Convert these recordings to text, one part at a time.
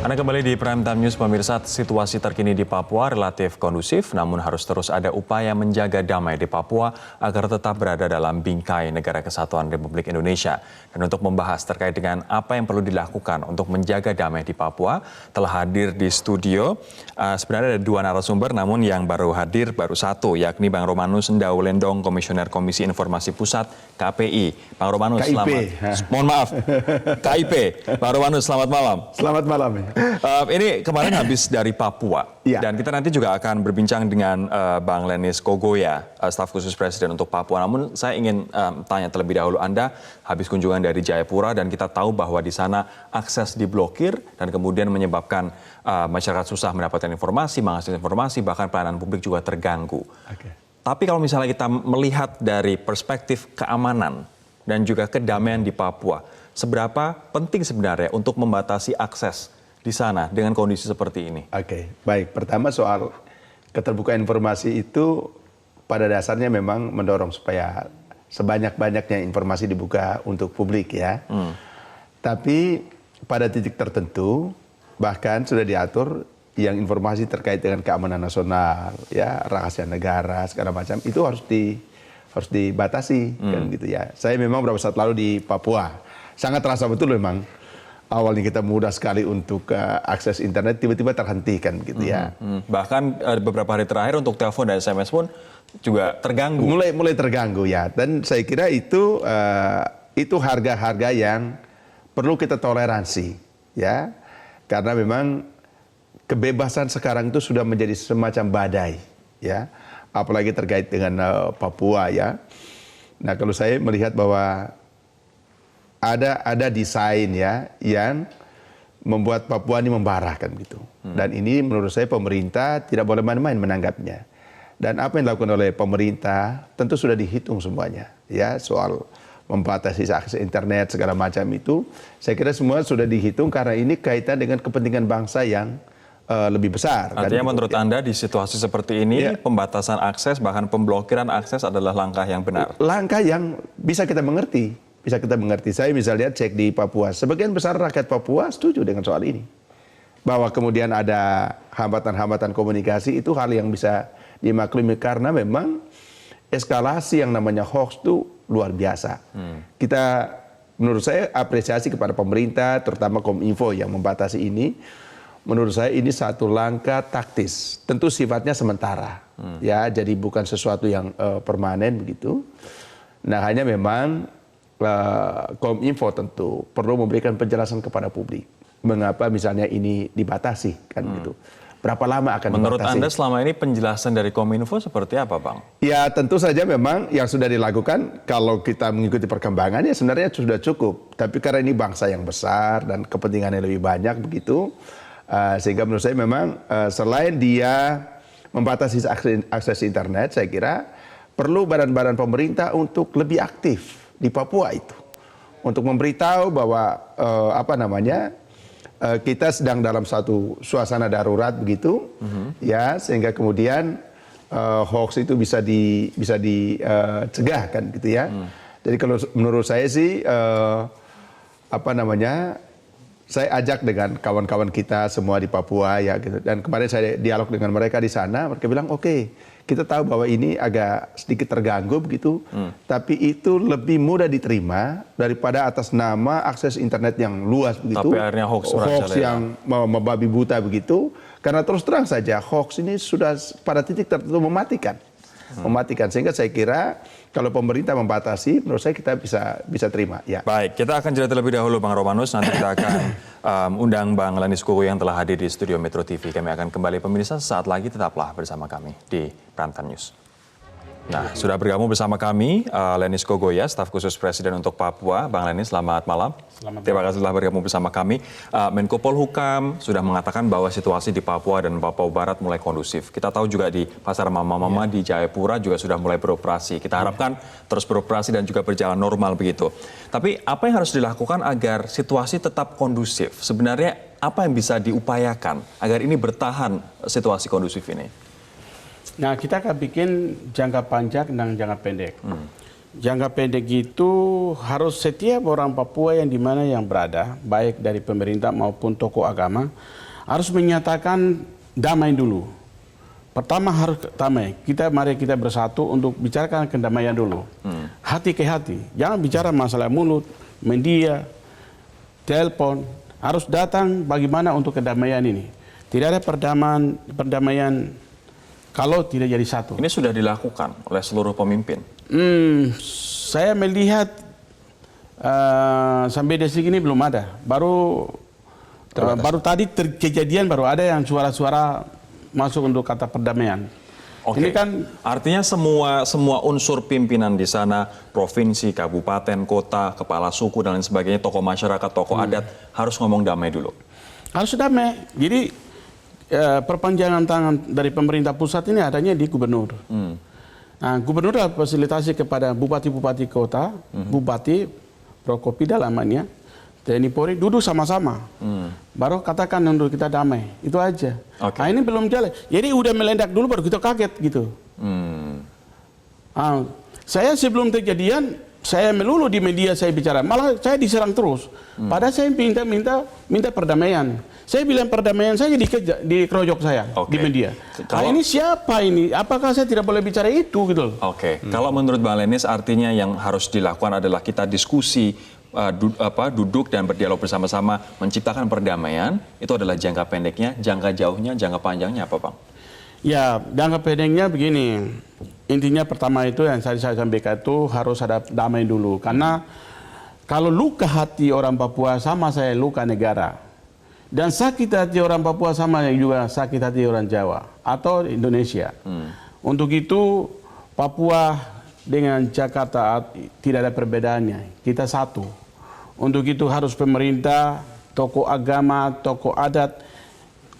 Anda kembali di Prime Time News, pemirsa. Situasi terkini di Papua relatif kondusif, namun harus terus ada upaya menjaga damai di Papua agar tetap berada dalam bingkai Negara Kesatuan Republik Indonesia. Dan untuk membahas terkait dengan apa yang perlu dilakukan untuk menjaga damai di Papua, telah hadir di studio. Sebenarnya ada dua narasumber, namun yang baru hadir baru satu, yakni Bang Romanus Ndaulendong, Komisioner Komisi Informasi Pusat KPI. Bang Romanus, selamat. Mohon maaf, KIP. Bang Romanus, selamat malam. Selamat malam. Ini kemarin habis dari Papua, dan kita nanti juga akan berbincang dengan Bang Lenis Kogoya, staf khusus Presiden untuk Papua. Namun saya ingin tanya terlebih dahulu, Anda habis kunjungan dari Jayapura dan kita tahu bahwa di sana akses diblokir dan kemudian menyebabkan masyarakat susah mendapatkan informasi, mengakses informasi, bahkan pelayanan publik juga terganggu. Tapi kalau misalnya kita melihat dari perspektif keamanan dan juga kedamaian di Papua, seberapa penting sebenarnya untuk membatasi akses di sana dengan kondisi seperti ini? Baik. Pertama soal keterbukaan informasi itu pada dasarnya memang mendorong supaya sebanyak-banyaknya informasi dibuka untuk publik ya. Tapi pada titik tertentu bahkan sudah diatur yang informasi terkait dengan keamanan nasional, ya, rahasia negara segala macam itu harus dibatasi kan gitu ya. Saya memang beberapa saat lalu di Papua sangat terasa betul memang. Awalnya kita mudah sekali untuk akses internet, tiba-tiba terhentikan gitu ya. Bahkan beberapa hari terakhir untuk telepon dan SMS pun juga terganggu. Mulai terganggu ya. Dan saya kira itu harga-harga yang perlu kita toleransi ya. Karena memang kebebasan sekarang itu sudah menjadi semacam badai ya. Apalagi terkait dengan Papua ya. Nah, kalau saya melihat bahwa ada desain ya yang membuat Papua ini membara kan gitu. Dan ini menurut saya pemerintah tidak boleh main-main menanggapnya. Dan apa yang dilakukan oleh pemerintah tentu sudah dihitung semuanya ya, soal membatasi akses internet segala macam itu. Saya kira semua sudah dihitung karena ini kaitan dengan kepentingan bangsa yang lebih besar. Artinya kan, menurut Anda di situasi seperti ini pembatasan akses bahkan pemblokiran akses adalah langkah yang benar? Langkah yang bisa kita mengerti. Saya misalnya cek di Papua, sebagian besar rakyat Papua setuju dengan soal ini. Bahwa kemudian ada hambatan-hambatan komunikasi itu hal yang bisa dimaklumi karena memang eskalasi yang namanya hoax itu luar biasa. Kita, menurut saya, apresiasi kepada pemerintah, terutama Kominfo yang membatasi ini. Menurut saya ini satu langkah taktis, tentu sifatnya sementara, ya, jadi bukan sesuatu yang permanen begitu. Nah, hanya memang Kominfo tentu perlu memberikan penjelasan kepada publik mengapa misalnya ini dibatasi kan gitu. Berapa lama akan menurut dibatasi? Anda selama ini penjelasan dari Kominfo seperti apa, Bang? Ya, tentu saja memang yang sudah dilakukan kalau kita mengikuti perkembangannya sebenarnya sudah cukup. Tapi karena ini bangsa yang besar dan kepentingannya lebih banyak begitu, sehingga menurut saya memang selain dia membatasi akses internet, saya kira perlu badan-badan pemerintah untuk lebih aktif di Papua itu, untuk memberitahu bahwa kita sedang dalam satu suasana darurat begitu, ya, sehingga kemudian hoax itu bisa dicegah kan gitu ya. Jadi kalau menurut saya sih saya ajak dengan kawan-kawan kita semua di Papua ya gitu. Dan kemarin saya dialog dengan mereka di sana, mereka bilang oke, kita tahu bahwa ini agak sedikit terganggu begitu, tapi itu lebih mudah diterima daripada atas nama akses internet yang luas begitu. Tapi akhirnya hoax yang membabi buta begitu. Karena terus terang saja hoax ini sudah pada titik tertentu mematikan. Sehingga saya kira kalau pemerintah membatasi, menurut saya kita bisa terima. Ya. Baik, kita akan jeda terlebih dahulu, Bang Romanus. Nanti kita akan undang Bang Lenis Kogoya yang telah hadir di studio Metro TV. Kami akan kembali, pemirsa, sesaat lagi tetaplah bersama kami di Prime Time News. Nah, sudah bergabung bersama kami Lenis Kogoya, staf khusus Presiden untuk Papua. Bang Lenis, selamat malam. Terima kasih telah bergabung bersama kami. Menko Polhukam sudah mengatakan bahwa situasi di Papua dan Papua Barat mulai kondusif. Kita tahu juga di Pasar Mama-Mama di Jayapura juga sudah mulai beroperasi. Kita harapkan terus beroperasi dan juga berjalan normal begitu. Tapi apa yang harus dilakukan agar situasi tetap kondusif? Sebenarnya apa yang bisa diupayakan agar ini bertahan situasi kondusif ini? Nah, kita akan bikin jangka panjang dan jangka pendek. Jangka pendek itu harus setiap orang Papua yang di mana yang berada, baik dari pemerintah maupun tokoh agama, harus menyatakan damai dulu. Pertama harus damai. Mari kita bersatu untuk bicarakan kedamaian dulu. Hati ke hati. Jangan bicara masalah mulut, media, telepon. Harus datang bagaimana untuk kedamaian ini. Tidak ada perdamaian kalau tidak jadi satu. Ini sudah dilakukan oleh seluruh pemimpin. Saya melihat sampai detik ini belum ada. Baru tadi kejadian baru ada yang suara-suara masuk untuk kata perdamaian. Oke. Ini kan Artinya semua unsur pimpinan di sana, provinsi, kabupaten, kota, kepala suku dan lain sebagainya, tokoh masyarakat, tokoh adat harus ngomong damai dulu. harus damai. Jadi perpanjangan tangan dari pemerintah pusat ini adanya di gubernur. Nah, gubernur fasilitasi kepada bupati-bupati kota, bupati, Prokopi dalamannya, TNI Polri duduk sama-sama. Baru katakan untuk kita damai. Itu aja. Oke. Nah, ini belum jalan. Jadi udah meledak dulu baru kita kaget gitu. Saya sebelum kejadian, saya melulu di media saya bicara. Malah saya diserang terus. Padahal saya minta perdamaian. Saya bilang perdamaian saja dikerojok saya di media. Nah, ini siapa ini? Apakah saya tidak boleh bicara itu gitu loh? Oke. Kalau menurut Bang Lenis artinya yang harus dilakukan adalah kita diskusi, duduk dan berdialog bersama-sama menciptakan perdamaian. Itu adalah jangka pendeknya, jangka jauhnya, jangka panjangnya apa, Bang? Ya, jangka pendeknya begini. Intinya pertama itu yang saya sampaikan itu harus ada damai dulu. Karena kalau luka hati orang Papua sama saya luka negara. Dan sakit hati orang Papua sama juga sakit hati orang Jawa atau Indonesia. Untuk itu Papua dengan Jakarta tidak ada perbedaannya. Kita satu. Untuk itu harus pemerintah, tokoh agama, tokoh adat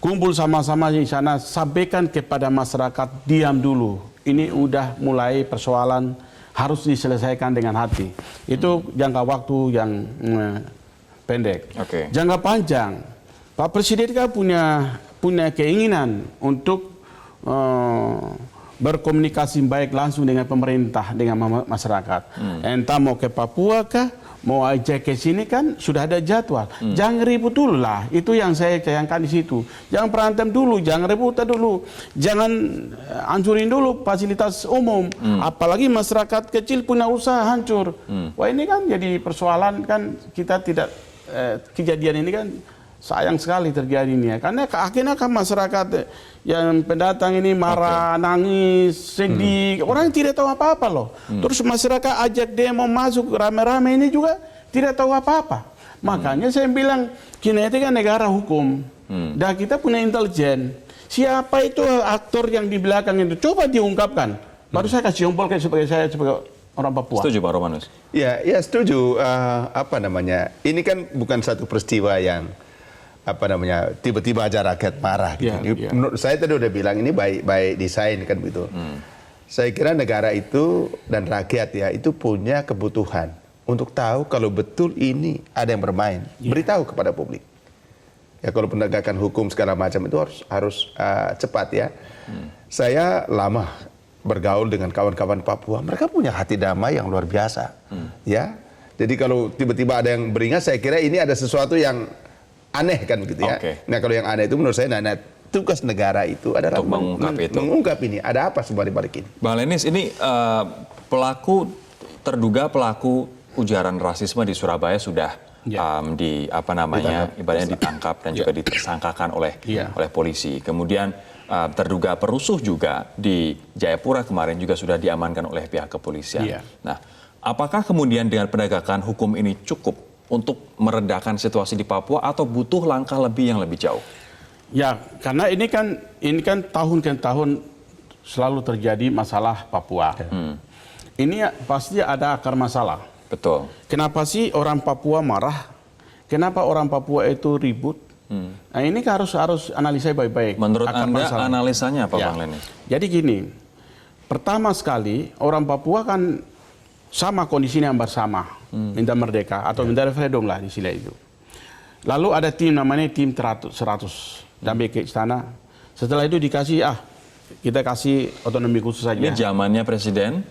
kumpul sama-sama di sana, sampaikan kepada masyarakat diam dulu. Ini udah mulai persoalan harus diselesaikan dengan hati. Itu jangka waktu yang pendek. Oke. Jangka panjang, Pak Presiden kan punya keinginan untuk berkomunikasi baik langsung dengan pemerintah, dengan masyarakat. Entah mau ke Papua kah, mau ajak ke sini kan sudah ada jadwal. Jangan ribut dulu lah, itu yang saya sayangkan di situ. Jangan berantem dulu, jangan rebutan dulu, jangan hancurin dulu fasilitas umum. Apalagi masyarakat kecil punya usaha hancur. Wah ini kan jadi persoalan kan kita tidak kejadian ini kan. Sayang sekali terjadi ini ya. Karena akhirnya kan masyarakat yang pendatang ini marah, nangis, sedih. Orang tidak tahu apa-apa loh. Terus masyarakat ajak demo masuk rame-rame ini juga tidak tahu apa-apa. Makanya saya bilang kita itu kan negara hukum. Dan kita punya intelijen. Siapa itu aktor yang di belakang itu? Coba diungkapkan. Baru saya kasih jempol sebagai orang Papua. Setuju Pak Romanus? Ya setuju. Ini kan bukan satu peristiwa yang tiba-tiba aja rakyat marah gitu. Menurut saya tadi udah bilang ini baik desain kan begitu. Saya kira negara itu dan rakyat ya itu punya kebutuhan untuk tahu kalau betul ini ada yang bermain. Beritahu kepada publik. Ya kalau penegakan hukum segala macam itu harus cepat ya. Saya lama bergaul dengan kawan-kawan Papua. Mereka punya hati damai yang luar biasa. Ya. Jadi kalau tiba-tiba ada yang beringat, saya kira ini ada sesuatu yang aneh kan begitu ya. Nah kalau yang aneh itu menurut saya tugas negara itu adalah mengungkap ini. Ada apa sebenarnya balik ini? Bang Lenis, ini terduga pelaku ujaran rasisme di Surabaya sudah ibaratnya ditangkap dan juga ditersangkakan oleh polisi. Kemudian terduga perusuh juga di Jayapura kemarin juga sudah diamankan oleh pihak kepolisian. Nah, apakah kemudian dengan penegakan hukum ini cukup untuk meredakan situasi di Papua atau butuh langkah yang lebih jauh? Ya, karena ini kan tahun ke tahun selalu terjadi masalah Papua. Ini pasti ada akar masalah. Betul. Kenapa sih orang Papua marah? Kenapa orang Papua itu ribut? Nah ini kan harus analisa baik-baik. Menurut akar Anda masalah. analisanya apa, Bang Lenis? Jadi gini, pertama sekali orang Papua kan sama kondisinya yang bersama, minta merdeka atau minta referendum lah di sila itu. Lalu ada tim namanya tim 100, sampai ke istana. Setelah itu dikasih kita kasih otonomi khusus saja. Ini zamannya Presiden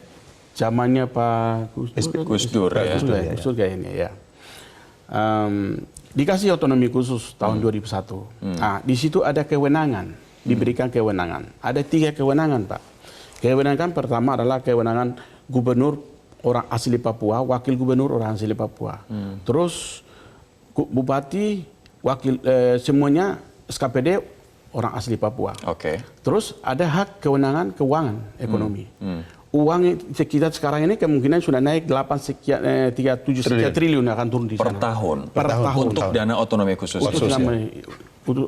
zamannya Pak Gus Dur ya. Gus Dur kayaknya ya. Dikasih otonomi khusus tahun 2001. Nah, di situ ada kewenangan, diberikan kewenangan. Ada 3 kewenangan, Pak. Kewenangan pertama adalah kewenangan gubernur orang asli Papua, wakil gubernur orang asli Papua. Terus bupati, wakil semuanya SKPD orang asli Papua. Oke. Terus ada hak kewenangan keuangan ekonomi. Uang kita sekarang ini kemungkinan sudah naik 37 sekian triliun akan turun di Per sana. tahun. Per tahun. Untuk dana otonomi khusus. Untuk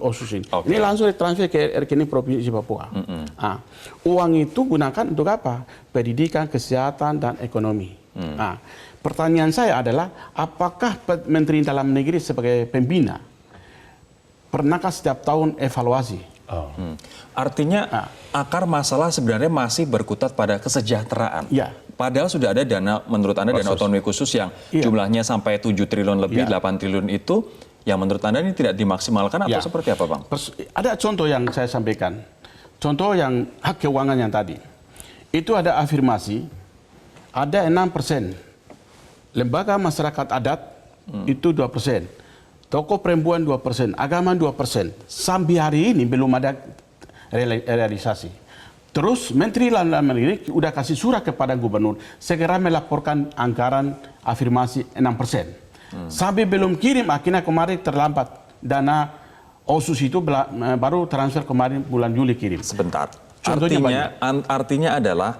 OSUS ini. Oke. Ini langsung ditransfer ke rekening Provinsi Papua. Nah, uang itu gunakan untuk apa? Pendidikan, kesehatan, dan ekonomi. Nah, pertanyaan saya adalah, apakah Menteri Dalam Negeri sebagai pembina pernahkah setiap tahun evaluasi? Artinya akar masalah sebenarnya masih berkutat pada kesejahteraan. Ya. Padahal sudah ada dana, menurut Anda dana otonomi khusus yang jumlahnya sampai 7 triliun lebih, 8 triliun itu, yang menurut Anda ini tidak dimaksimalkan atau seperti apa, Bang? Ada contoh yang saya sampaikan. Contoh yang hak keuangan yang tadi. Itu ada afirmasi, ada 6%. Lembaga masyarakat adat itu 2%. Tokoh perempuan 2%, agama 2%. Sampai hari ini belum ada realisasi. Terus Menteri Dalam Negeri sudah kasih surat kepada gubernur segera melaporkan anggaran afirmasi 6%. Sampai belum kirim, akhirnya kemarin terlambat. Dana OSUS itu baru transfer kemarin bulan Juli kirim. Sebentar. Contohnya Artinya adalah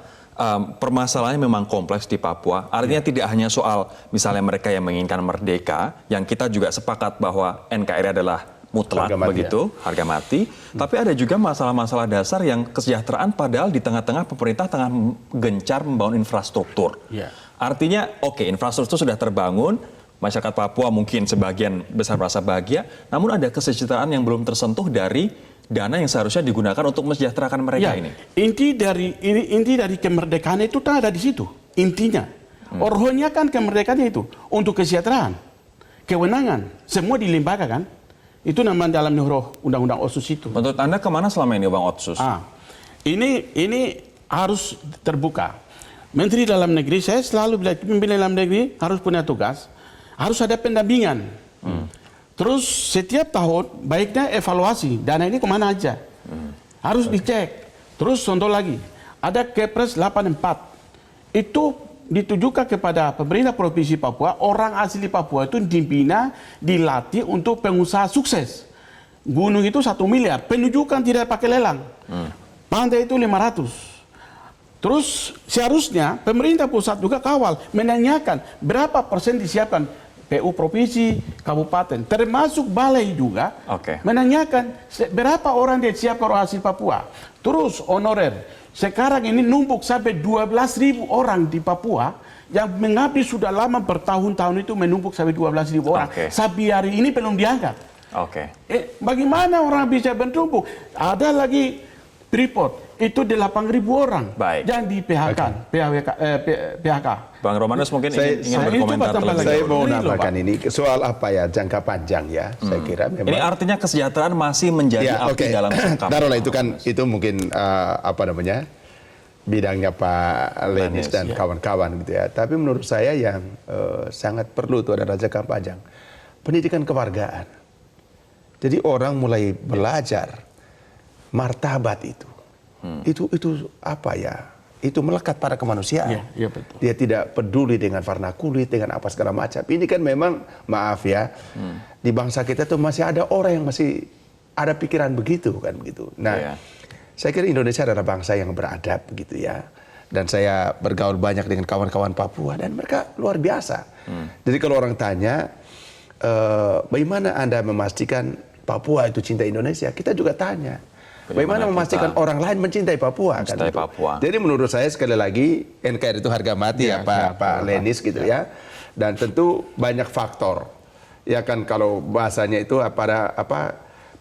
permasalahannya memang kompleks di Papua. Artinya tidak hanya soal misalnya mereka yang menginginkan merdeka, yang kita juga sepakat bahwa NKRI adalah mutlak begitu, harga mati. Tapi ada juga masalah-masalah dasar yang kesejahteraan padahal di tengah-tengah pemerintah tengah gencar membangun infrastruktur. Artinya oke, infrastruktur sudah terbangun, masyarakat Papua mungkin sebagian besar merasa bahagia, namun ada kesejahteraan yang belum tersentuh dari dana yang seharusnya digunakan untuk mensejahterakan mereka ini. Inti dari kemerdekaan itu kan ada di situ. Intinya. Rohnya kan kemerdekaan itu untuk kesejahteraan, kewenangan, semua di lembaga kan. Itu nama dalam roh undang-undang OSUS itu. Menurut Anda kemana selama ini Bang OSUS? Ini harus terbuka. Menteri Dalam Negeri, saya selalu bilang pemimpin dalam negeri harus punya tugas, harus ada pendampingan. Terus setiap tahun baiknya evaluasi dana ini kemana aja, harus dicek. Terus contoh lagi, ada Kepres 84 itu ditujukan kepada pemerintah Provinsi Papua, orang asli Papua itu dibina, dilatih untuk pengusaha sukses. Gunung itu 1 miliar, penunjukan tidak pakai lelang, pantai itu 500. Terus seharusnya pemerintah pusat juga kawal, menanyakan berapa persen disiapkan PU provinsi, kabupaten, termasuk balai juga, menanyakan berapa orang dia siapkan orang asli Papua. Terus honorer, sekarang ini numpuk sampai 12.000 orang di Papua yang mengabdi sudah lama bertahun-tahun itu menumpuk sampai 12.000 orang. Sampai hari ini belum diangkat. Bagaimana orang bisa bertumpuk? Ada lagi Freeport, itu 8.000 orang yang di PHK. Bang Romanus mungkin ingin berkomentar terlebih dahulu. Saya mau nambahkan ini soal apa ya, jangka panjang ya. Saya kira memang. Ini artinya kesejahteraan masih menjadi api dalam sekam. Taruhlah itu mungkin bidangnya Pak Lenis dan kawan-kawan gitu ya. Tapi menurut saya yang sangat perlu itu adalah jangka panjang, pendidikan kewargaan. Jadi orang mulai belajar martabat itu apa ya? Itu melekat pada kemanusiaan. Betul. Dia tidak peduli dengan warna kulit, dengan apa segala macam. Ini kan memang, maaf ya, di bangsa kita tuh masih ada orang yang masih ada pikiran begitu kan begitu. Nah, saya kira Indonesia adalah bangsa yang beradab begitu ya. Dan saya bergaul banyak dengan kawan-kawan Papua dan mereka luar biasa. Jadi kalau orang tanya, bagaimana Anda memastikan Papua itu cinta Indonesia? Kita juga tanya. Bagaimana memastikan orang lain mencintai Papua? Kan Papua. Jadi menurut saya sekali lagi NKRI itu harga mati ya Pak Lenis gitu ya. Dan tentu banyak faktor. Ya kan kalau bahasanya itu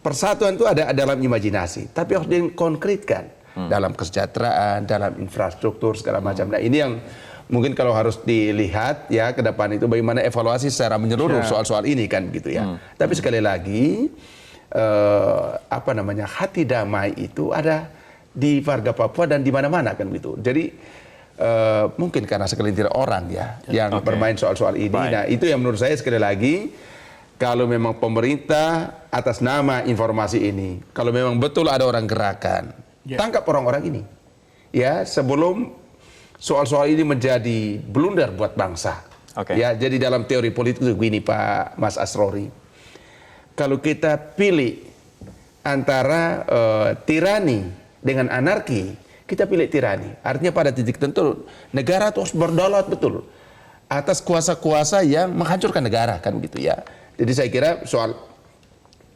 persatuan itu ada dalam imajinasi, tapi harus dikonkretkan dalam kesejahteraan, dalam infrastruktur segala macam. Nah ini yang mungkin kalau harus dilihat ya ke depan itu bagaimana evaluasi secara menyeluruh soal-soal ini kan gitu ya. Tapi sekali lagi hati damai itu ada di warga Papua dan di mana-mana kan gitu. Jadi mungkin karena segelintir orang ya yang bermain soal-soal ini. Baik. Nah, itu yang menurut saya sekali lagi, kalau memang pemerintah atas nama informasi ini, kalau memang betul ada orang gerakan, tangkap orang-orang ini. Ya, sebelum soal-soal ini menjadi blunder buat bangsa. Ya, jadi dalam teori politik itu begini Pak Mas Asrori. Kalau kita pilih antara tirani dengan anarki, kita pilih tirani. Artinya pada titik tertentu negara terus berdaulat betul atas kuasa-kuasa yang menghancurkan negara, kan gitu ya. Jadi saya kira soal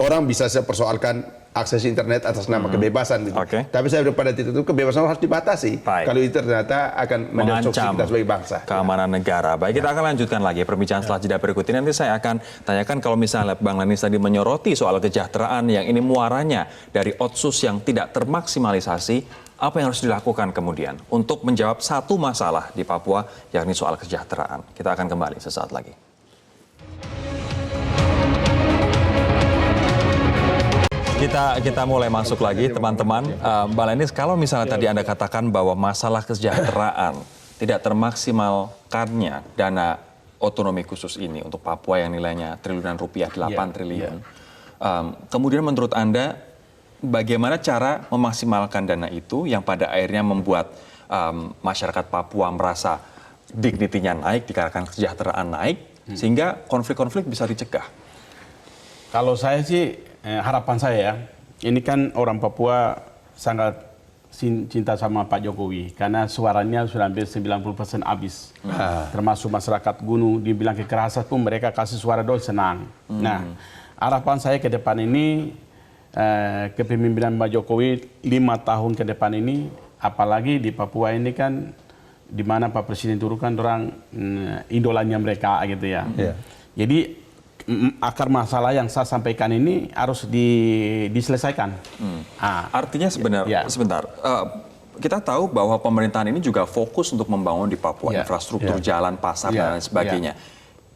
orang bisa persoalkan akses internet atas nama kebebasan gitu. Tapi saya pada titik itu kebebasan harus dibatasi. Kalau itu ternyata akan mendestruksi kita sebagai bangsa. Keamanan negara. Baik, kita akan lanjutkan lagi perbincangan setelah jeda berikut ini. Nanti saya akan tanyakan kalau misalnya Bang Lenis tadi menyoroti soal kesejahteraan yang ini muaranya dari otsus yang tidak termaksimalisasi. Apa yang harus dilakukan kemudian untuk menjawab satu masalah di Papua, yakni soal kesejahteraan. Kita akan kembali sesaat lagi. Kita mulai masuk lagi, teman-teman. Mbak Lenis, kalau misalnya tadi Anda katakan bahwa masalah kesejahteraan tidak termaksimalkannya dana otonomi khusus ini untuk Papua yang nilainya triliunan rupiah, 8 triliun. Kemudian menurut Anda, bagaimana cara memaksimalkan dana itu yang pada akhirnya membuat masyarakat Papua merasa dignity-nya naik, dikarenakan kesejahteraan naik, sehingga konflik-konflik bisa dicegah? Kalau saya sih, harapan saya, ini kan orang Papua sangat cinta sama Pak Jokowi, karena suaranya sudah hampir 90% habis. Termasuk masyarakat gunung, dibilang kekerasan pun mereka kasih suara dong senang. Nah, harapan saya ke depan ini, kepemimpinan Pak Jokowi 5 tahun ke depan ini, apalagi di Papua ini kan di mana Pak Presiden turun kan orang idolanya mereka gitu ya. Jadi akar masalah yang saya sampaikan ini harus diselesaikan. Artinya sebentar, kita tahu bahwa pemerintahan ini juga fokus untuk membangun di Papua infrastruktur jalan, pasar dan lain sebagainya.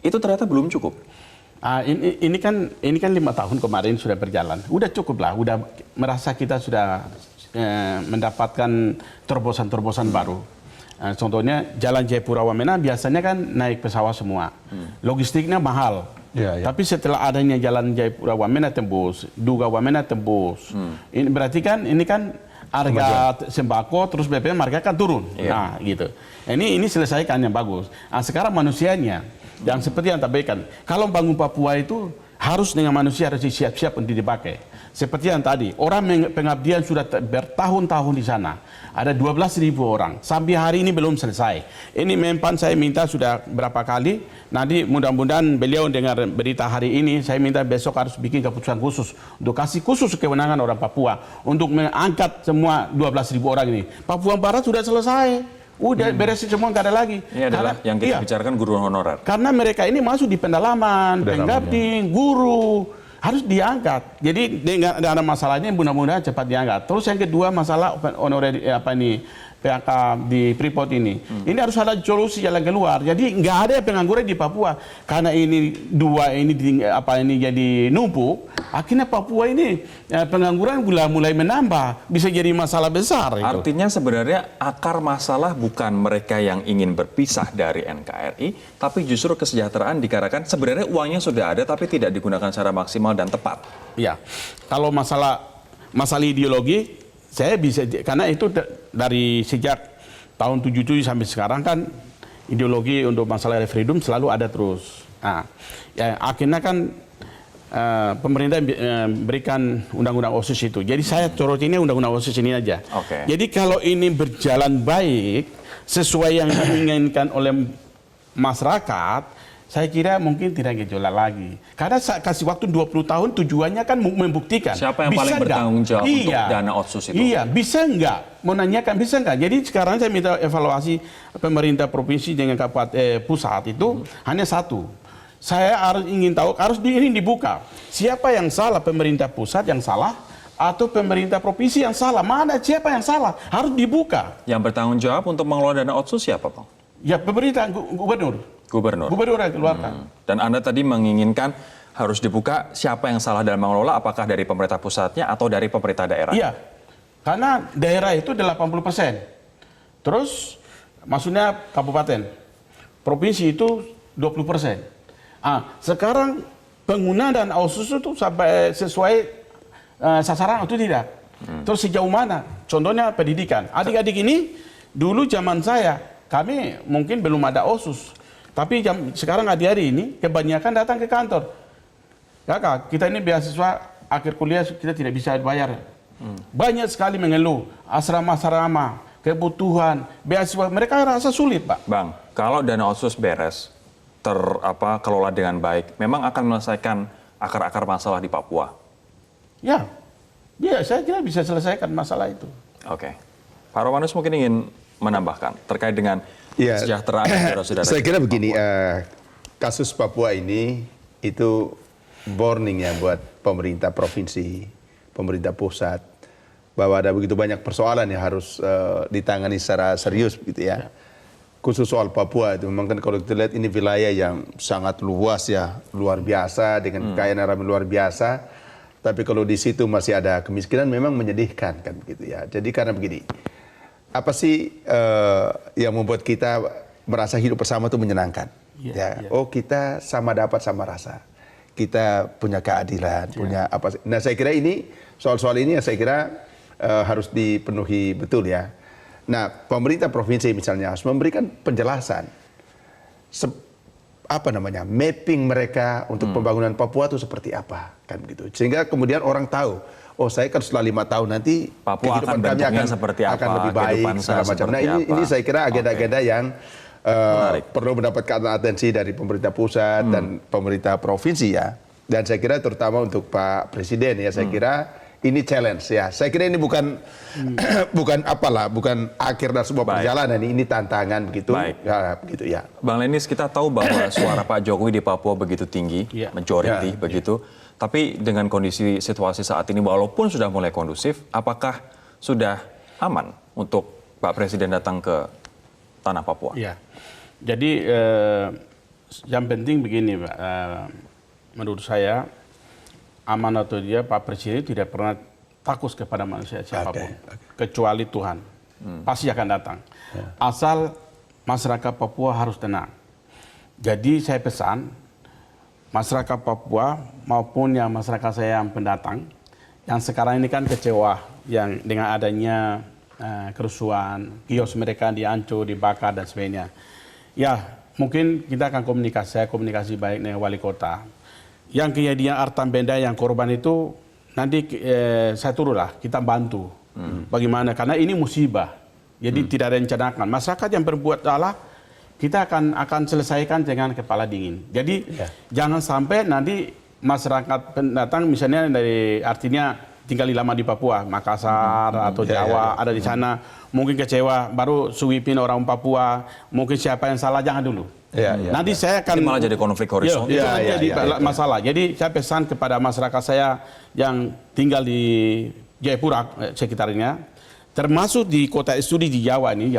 Itu ternyata belum cukup. Ini kan 5 tahun kemarin sudah berjalan, udah cukup lah, udah merasa kita sudah mendapatkan terobosan-terobosan baru. Contohnya Jalan Jayapura Wamena biasanya kan naik pesawat semua, logistiknya mahal. Tapi setelah adanya Jalan Jayapura Wamena tembus, Duga Wamena tembus, ini berarti kan ini kan harga sembako terus BBM harga kan turun. Nah gitu. Ini selesaikan yang bagus. Sekarang manusianya. Yang seperti yang tampilkan, kalau bangun Papua itu harus dengan manusia harus siap-siap untuk dipakai. Seperti yang tadi, orang pengabdian sudah bertahun-tahun di sana. Ada 12.000 orang. Sampai hari ini belum selesai. Ini memang saya minta sudah berapa kali. Nanti mudah-mudahan beliau dengar berita hari ini. Saya minta besok harus bikin keputusan khusus. Untuk kasih khusus kewenangan orang Papua. Untuk mengangkat semua 12.000 orang ini. Papua Barat sudah selesai. Udah beresin semua, nggak ada lagi. Ini adalah yang kita bicarakan guru honorer. Karena mereka ini masuk di pendalaman, penggabding, guru, harus diangkat. Jadi nggak ada masalahnya, mudah-mudahan cepat diangkat. Terus yang kedua masalah honorer PHK di Freeport ini. Ini harus ada solusi jalan keluar. Jadi nggak ada pengangguran di Papua. Karena ini ini jadi numpuk. Akhirnya Papua ini pengangguran mulai menambah, bisa jadi masalah besar. Artinya sebenarnya akar masalah bukan mereka yang ingin berpisah dari NKRI, tapi justru kesejahteraan dikarenakan sebenarnya uangnya sudah ada, tapi tidak digunakan secara maksimal dan tepat. Ya, kalau masalah ideologi, saya bisa karena itu dari sejak tahun 77 sampai sekarang kan ideologi untuk masalah referendum selalu ada terus. Nah, ya, akhirnya kan pemerintah berikan undang-undang OSIS itu. Jadi saya corotinnya undang-undang OSIS ini aja. Jadi kalau ini berjalan baik sesuai yang diinginkan oleh masyarakat, saya kira mungkin tidak gejolak lagi. Karena saya kasih waktu 20 tahun tujuannya kan membuktikan. Siapa yang paling bertanggung jawab untuk dana otsus itu? Iya, bisa enggak? Menanyakan bisa enggak? Jadi sekarang saya minta evaluasi pemerintah provinsi dengan kabupaten pusat itu hanya satu. Saya ingin tahu, ini dibuka. Siapa yang salah? Pemerintah pusat yang salah atau pemerintah provinsi yang salah? Mana siapa yang salah? Harus dibuka. Yang bertanggung jawab untuk mengelola dana otsus siapa, Bang? Ya pemerintah, gubernur. Gubernur yang keluarkan. Dan Anda tadi menginginkan harus dibuka siapa yang salah dalam mengelola, apakah dari pemerintah pusatnya atau dari pemerintah daerah? Iya, karena daerah itu 80%. Terus Maksudnya kabupaten. Provinsi itu 20%. Sekarang pengguna dan ausus itu sampai sesuai sasaran atau tidak. Terus sejauh mana? Contohnya pendidikan. Adik-adik ini dulu zaman saya, kami mungkin belum ada ausus. Tapi sekarang adik-adik ini kebanyakan datang ke kantor. Kakak, kita ini beasiswa akhir kuliah kita tidak bisa bayar. Banyak sekali mengeluh, asrama-asrama, kebutuhan, beasiswa, mereka rasa sulit, Pak. Bang, kalau dana otsus beres, kelola dengan baik, memang akan menyelesaikan akar-akar masalah di Papua? Ya, saya kira bisa selesaikan masalah itu. Oke. Pak Romanus mungkin ingin menambahkan terkait dengan kesejahteraan saudara-saudara. Saya kira begini, kasus Papua ini itu warning ya buat pemerintah provinsi, pemerintah pusat, bahwa ada begitu banyak persoalan yang harus ditangani secara serius begitu ya. Khusus soal Papua itu memang kan kalau kita lihat ini wilayah yang sangat luas ya, luar biasa dengan kekayaan alam luar biasa. Tapi kalau di situ masih ada kemiskinan memang menyedihkan kan begitu ya. Jadi karena begini, apa sih yang membuat kita merasa hidup bersama itu menyenangkan? Oh kita sama dapat sama rasa. Kita punya keadilan, punya apa? Nah saya kira ini soal-soal ini saya kira harus dipenuhi betul ya. Nah pemerintah provinsi misalnya harus memberikan penjelasan mapping mereka untuk pembangunan Papua itu seperti apa kan begitu. Sehingga kemudian orang tahu, oh saya kan setelah 5 tahun nanti Papua akan bentuknya seperti apa, akan lebih baik segala macam. Nah ini saya kira agenda-agenda yang perlu mendapatkan atensi dari pemerintah pusat dan pemerintah provinsi ya. Dan saya kira terutama untuk Pak Presiden ya, saya kira ini challenge ya. Saya kira ini bukan bukan akhir dari sebuah perjalanan, ini tantangan begitu. Ya, begitu ya. Bang Lenis, kita tahu bahwa suara Pak Jokowi di Papua begitu tinggi, majority begitu. Tapi dengan kondisi situasi saat ini walaupun sudah mulai kondusif, apakah sudah aman untuk Pak Presiden datang ke tanah Papua? Ya. Jadi yang penting begini, Pak. Menurut saya aman atau dia Pak Presiden tidak pernah takut kepada manusia siapapun, kecuali Tuhan. Pasti akan datang. Asal masyarakat Papua harus tenang. Jadi saya pesan masyarakat Papua maupun yang masyarakat saya yang pendatang, yang sekarang ini kan kecewa yang dengan adanya kerusuhan, kios mereka dihancur, dibakar dan sebagainya. Ya, mungkin kita akan komunikasi baik dengan wali kota. Yang kejadian Artam Benda yang korban itu nanti saya turunlah, kita bantu. Bagaimana? Karena ini musibah. Jadi tidak ada rencanakan. Masyarakat yang berbuat salah kita akan selesaikan dengan kepala dingin. Jadi jangan sampai nanti masyarakat pendatang misalnya artinya tinggal lama di Papua, Makassar atau Jawa ada di sana, mungkin kecewa, baru suwipin orang Papua, mungkin siapa yang salah jangan dulu. Nanti saya akan malah jadi konflik horizontal. Itu jadi masalah. Jadi saya pesan kepada masyarakat saya yang tinggal di Jayapura sekitarnya, termasuk di kota studi di Jawa ini,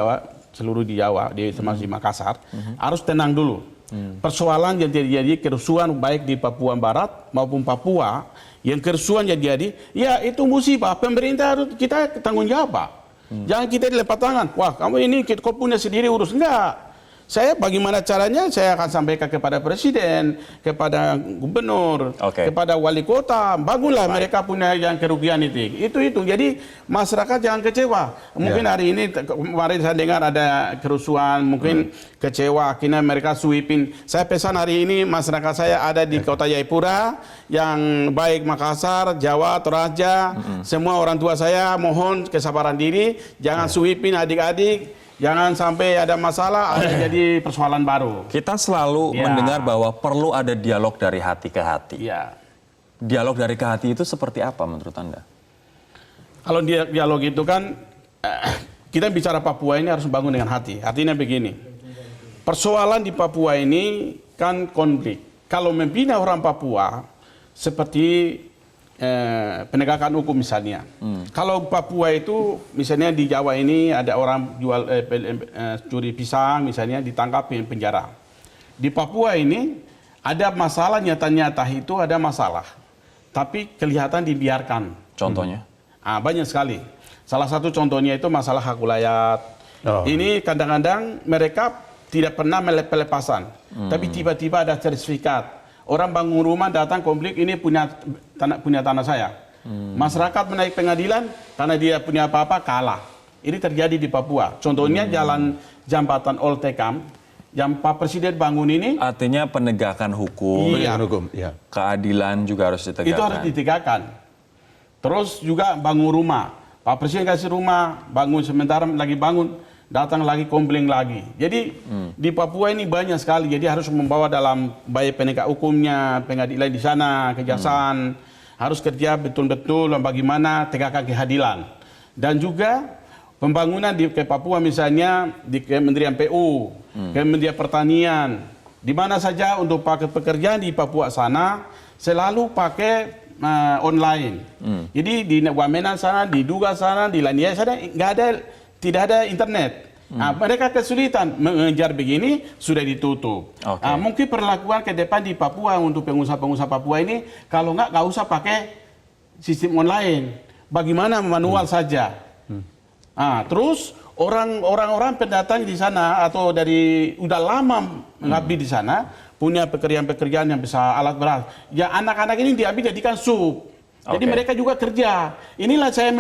seluruh di Jawa, termasuk di Makassar, harus tenang dulu. Persoalan yang terjadi kerusuhan baik di Papua Barat maupun Papua, yang kerusuhan yang terjadi, ya itu musibah. Pemerintah harus kita tanggung jawab, Pak. Jangan kita dilepas tangan. Wah, kamu ini kau punya sendiri urus. Enggak. Saya bagaimana caranya saya akan sampaikan kepada presiden, kepada gubernur, kepada wali kota. Baguslah mereka punya yang kerugian itu. Itu. Jadi masyarakat jangan kecewa. Mungkin hari ini kemarin saya dengar ada kerusuhan, mungkin kecewa akhirnya mereka sweeping. Saya pesan hari ini masyarakat saya ada di kota Jayapura, yang baik Makassar, Jawa, Toraja, semua orang tua saya mohon kesabaran diri, jangan sweeping adik-adik. Jangan sampai ada masalah, ada jadi persoalan baru. Kita selalu mendengar bahwa perlu ada dialog dari hati ke hati. Dialog dari ke hati itu seperti apa menurut Anda? Kalau dialog itu kan, kita bicara Papua ini harus bangun dengan hati. Artinya begini, persoalan di Papua ini kan konflik. Kalau membina orang Papua, seperti penegakan hukum misalnya. Kalau Papua itu misalnya di Jawa ini ada orang jual curi pisang misalnya ditangkap penjara. Di Papua ini ada masalah nyata-nyata itu ada masalah. Tapi kelihatan dibiarkan. Contohnya? Banyak sekali. Salah satu contohnya itu masalah hak wilayah. Oh. Ini kadang-kadang mereka tidak pernah melepas-lepasan, tapi tiba-tiba ada sertifikat. Orang bangun rumah datang konflik, ini punya tanah saya. Masyarakat menaik pengadilan karena dia punya apa-apa kalah. Ini terjadi di Papua. Contohnya jalan jembatan Old Tekam yang Pak Presiden bangun ini. Artinya penegakan hukum, Iya. Hukum, ya. keadilan juga harus ditegakkan. Itu harus ditegakkan. Terus juga bangun rumah. Pak Presiden kasih rumah, bangun sementara lagi bangun, datang lagi komplain lagi. Jadi di Papua ini banyak sekali. Jadi harus membawa dalam baik penegak hukumnya, pengadilan di sana, kejaksaan, harus kerja betul-betul bagaimana tegakkan keadilan. Dan juga pembangunan di Papua misalnya di Kementerian PU, Kementerian Pertanian, di mana saja untuk pakai pekerjaan di Papua sana selalu pakai online. Jadi di Wamena sana, di Duga sana, di Lania sana tidak ada internet. Mereka kesulitan mengejar begini sudah ditutup. Okay. Mungkin perlakuan ke depan di Papua untuk pengusaha-pengusaha Papua ini kalau nggak usah pakai sistem online. Bagaimana manual saja. Terus orang-orang pendatang di sana atau dari udah lama mengabdi di sana punya pekerjaan-pekerjaan yang bisa alat berat. Ya anak-anak ini diambil jadikan sub. Jadi mereka juga kerja. Inilah saya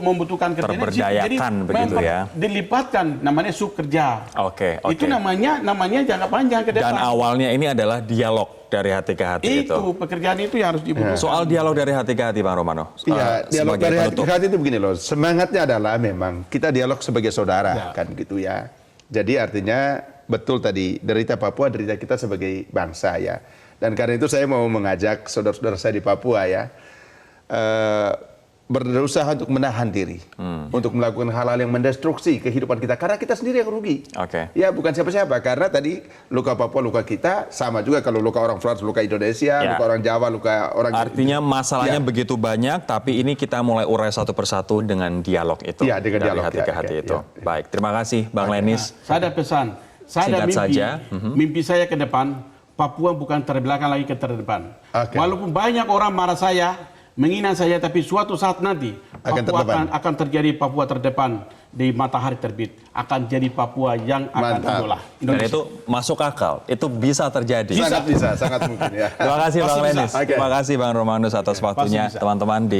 membutuhkan kerja. Terberdayakan begitu ya. Dilipatkan namanya sub kerja. Oke. Itu namanya jangka panjang ke depan. Dan awalnya ini adalah dialog dari hati ke hati itu. Pekerjaan itu yang harus dibutuhkan. Soal dialog dari hati ke hati, Bang Romano. Iya, dialog sebagai dari hati penutup. ke hati itu begini loh. Semangatnya adalah memang kita dialog sebagai saudara, kan gitu ya. Jadi artinya betul tadi derita Papua, derita kita sebagai bangsa ya. Dan karena itu saya mau mengajak saudara-saudara saya di Papua ya, berusaha untuk menahan diri, untuk melakukan hal-hal yang mendestruksi kehidupan kita, karena kita sendiri yang rugi. Oke. Ya bukan siapa-siapa, karena tadi luka Papua, luka kita, sama juga kalau luka orang Flores, luka Indonesia, Ya. luka orang Jawa, luka orang... Artinya masalahnya Ya. begitu banyak, tapi ini kita mulai urai satu persatu dengan dialog itu. Ya, dengan dari dialog, hati ya, ke hati ya, itu. ya. Baik, terima kasih Bang Lenis. Saya ada pesan. Saya ada Singkat mimpi. saja. Mimpi saya ke depan, Papua bukan terbelakang lagi ke terdepan. Oke. Walaupun banyak orang marah saya, menghina saya, tapi suatu saat nanti Akan Papua terdepan. akan terjadi Papua terdepan di matahari terbit. Akan jadi Papua yang akan Mantap. idola. Dan itu masuk akal, itu bisa terjadi. Sangat bisa, sangat mungkin ya. Terima kasih Bang Pasti bisa. Lenis. Oke. Terima kasih Bang Romanus atas waktunya bisa. teman-teman di